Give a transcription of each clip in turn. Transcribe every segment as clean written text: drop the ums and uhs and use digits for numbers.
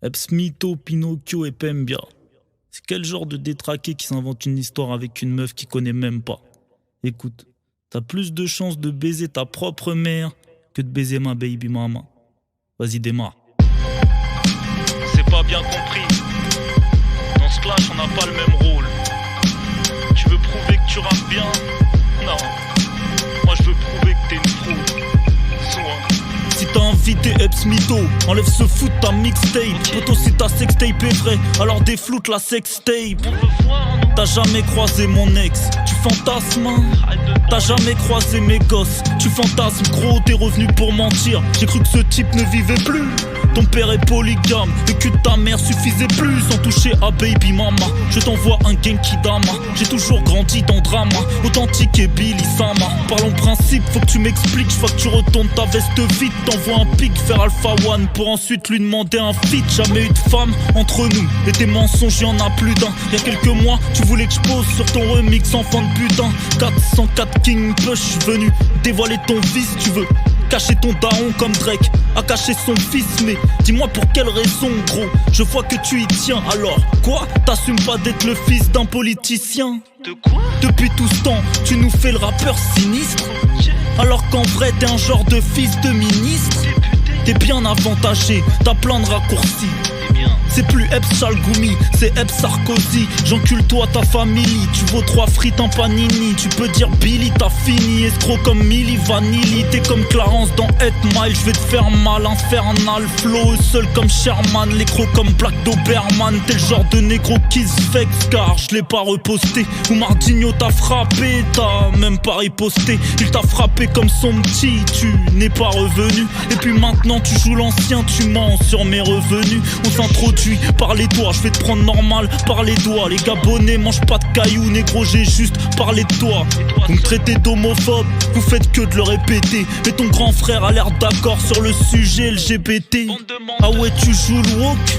Epsmito, Pinocchio et Pembia. C'est quel genre de détraqué qui s'invente une histoire avec une meuf qu'il connaît même pas? Écoute, t'as plus de chances de baiser ta propre mère que de baiser ma baby mama. Vas-y, démarre. C'est pas bien compris. Dans ce clash, on n'a pas le même rôle. Tu veux prouver que tu rappes bien? Non. Moi, je veux prouver que t'es une fraude. Si t'as invité Epsmito, enlève ce foot ta mixtape. Poto, si ta sextape est vraie, alors défloute la sextape. T'as jamais croisé mon ex, tu fantasmes. T'as jamais croisé mes gosses, tu fantasmes. Gros, t'es revenu pour mentir. J'ai cru que ce type ne vivait plus. Ton père est polygame, le cul de ta mère suffisait plus. Sans toucher à baby mama, je t'envoie un Genki Dama. J'ai toujours grandi dans drama, authentique et Billy Sama. Parlons principe, faut que tu m'expliques. J'vois que tu retournes ta veste vite. T'envoies un pic faire Alpha One pour ensuite lui demander un feat. Jamais eu de femme entre nous, et tes mensonges y'en a plus d'un. Y'a quelques mois, tu voulais que je pose sur ton remix enfant de putain. 404 King Push, j'suis venu dévoiler ton vice. Tu veux cacher ton daron comme Drake a caché son fils, mais dis-moi pour quelle raison, gros. Je vois que tu y tiens, alors quoi? T'assumes pas d'être le fils d'un politicien? De quoi? Depuis tout ce temps, tu nous fais le rappeur sinistre, alors qu'en vrai t'es un genre de fils de ministre. T'es bien avantagé, t'as plein de raccourcis. C'est plus Eps Chalgoumi, c'est Eps Sarkozy. J'encule toi ta famille, tu vaux 3 frites en panini. Tu peux dire Billy, t'as fini, escroc comme Milli Vanilli. T'es comme Clarence dans 8 Mile, je vais te faire mal, infernal. Flow seul comme Sherman, les crocs comme Black Doberman. T'es le genre de négro qui se vexe car je l'ai pas reposté. Ou Mardinho t'a frappé, t'as même pas riposté. Il t'a frappé comme son petit, tu n'es pas revenu. Et puis maintenant tu joues l'ancien, tu mens sur mes revenus. On s'introduit par les doigts, je vais te prendre normal par les doigts. Les Gabonais mangent pas de cailloux, négro, j'ai juste parlé de toi. Vous me traitez d'homophobe, vous faites que de le répéter. Mais ton grand frère a l'air d'accord sur le sujet LGBT. Ah ouais, tu joues le woke,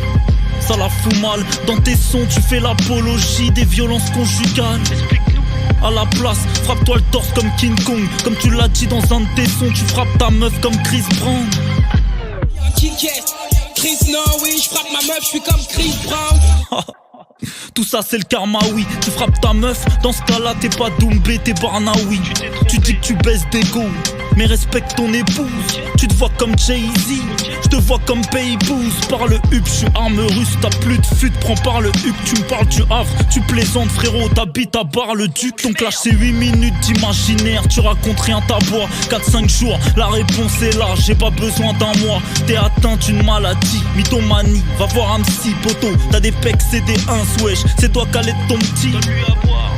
ça la fout mal. Dans tes sons, tu fais l'apologie des violences conjugales. À la place, frappe-toi le torse comme King Kong. Comme tu l'as dit dans un de tes sons, tu frappes ta meuf comme Chris Brown. Chris, non, oui, je frappe ma meuf, je suis comme Chris Brown. Tout ça c'est le karma, oui. Tu frappes ta meuf, dans ce cas-là t'es pas Doumbé, t'es Barnaoui. Tu dis que tu baisses d'ego, mais respecte ton épouse. Tu te vois comme Jay-Z, je te vois comme Paybouz. Par le huc, je suis arme russe, t'as plus de fut, prends par le huc. Tu me parles du Havre, tu plaisantes frérot, t'habites à Bar-le-Duc. Ton clash c'est 8 minutes d'imaginaire, tu racontes rien t'aboie. 4-5 jours, la réponse est là, j'ai pas besoin d'un mois. T'es atteint d'une maladie, mythomanie, va voir un psy, poto. T'as des pecs, c'est des 1, wesh, c'est toi qui allais de ton petit.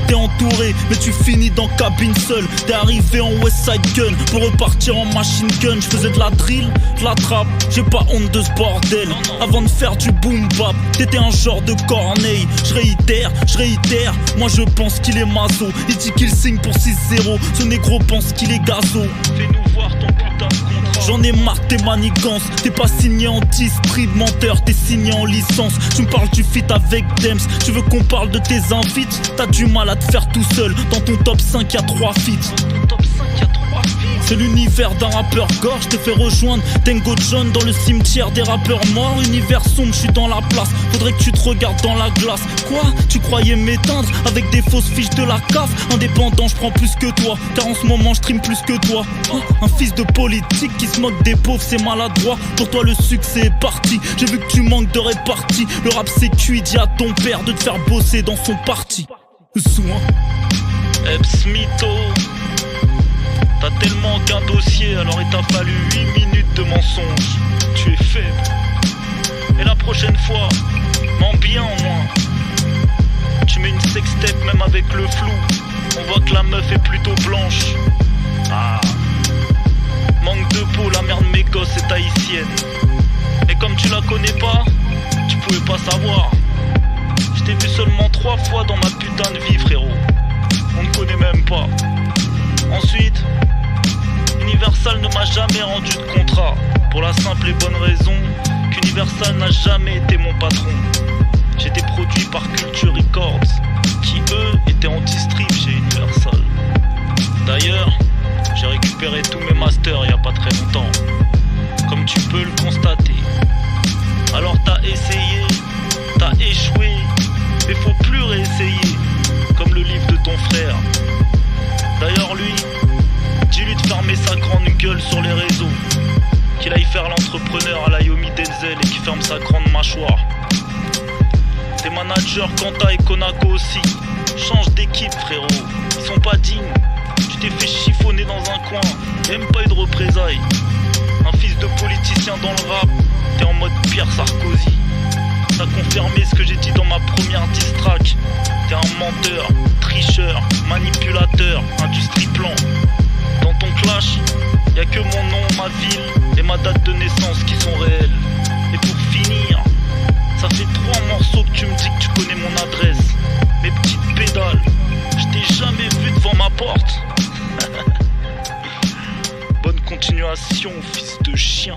T'es entouré, mais tu finis dans cabine seul. T'es arrivé en West Side Gun pour repartir en machine gun. Je faisais de la drill, de la trappe, j'ai pas honte de ce bordel. Avant de faire du boom bap, t'étais un genre de Corneille. Je réitère, moi je pense qu'il est maso. Il dit qu'il signe pour 6-0, ce négro pense qu'il est gazo. Fais-nous voir ton putain de contrat. J'en ai marre tes manigances, t'es pas signé en distrib, menteur, t'es signé en licence. Tu me parles du feat avec Dems, tu veux qu'on parle de tes invites. T'as du mal à te faire tout seul, dans ton top 5 y'a 3 feats. C'est l'univers d'un rappeur gorge, t'ai fait rejoindre Tango John dans le cimetière des rappeurs morts. Univers sombre, je suis dans la place, faudrait que tu te regardes dans la glace. Quoi? Tu croyais m'éteindre avec des fausses fiches de la CAF? Indépendant, je prends plus que toi, car en ce moment je stream plus que toi. Un fils de politique qui se moque des pauvres, c'est maladroit. Pour toi le succès est parti, j'ai vu que tu manques de répartie. Le rap c'est cuit, dis à ton père de te faire bosser dans son parti. Soin Epsmito, t'as tellement qu'un dossier, alors il t'a fallu 8 minutes de mensonge. Tu es faible. Et la prochaine fois, mens bien au moins. Tu mets une sextape même avec le flou, on voit que la meuf est plutôt blanche. Ah, manque de peau, la mère de mes gosses est haïtienne. Et comme tu la connais pas, tu pouvais pas savoir. Je t'ai vu seulement 3 fois dans ma putain de vie, frérot. On ne connaît même pas. Ensuite, Universal ne m'a jamais rendu de contrat, pour la simple et bonne raison qu'Universal n'a jamais été mon patron. J'étais produit par Culture Records, qui eux étaient en distrib chez Universal. D'ailleurs, j'ai récupéré tous mes masters il y a pas très longtemps, comme tu peux le constater. Alors t'as T'as essayé, t'as échoué, mais faut plus réessayer, comme le livre de ton frère. D'ailleurs lui, dis-lui de fermer sa grande gueule sur les réseaux, qu'il aille faire l'entrepreneur à la Yomi Denzel et qu'il ferme sa grande mâchoire. Tes managers Kanta et Konako aussi, change d'équipe frérot, ils sont pas dignes. Tu t'es fait chiffonner dans un coin, même pas eu de représailles. Un fils de politicien dans le rap, t'es en mode Pierre Sarkozy. T'as confirmé ce que j'ai dit dans ma première diss track. T'es un menteur, tricheur, manipulateur, industrie plan. Dans ton clash, y'a que mon nom, ma ville et ma date de naissance qui sont réelles. Et pour finir, ça fait 3 morceaux que tu me dis que tu connais mon adresse. Mes petites pédales, je t'ai jamais vu devant ma porte. Bonne continuation, fils de chien.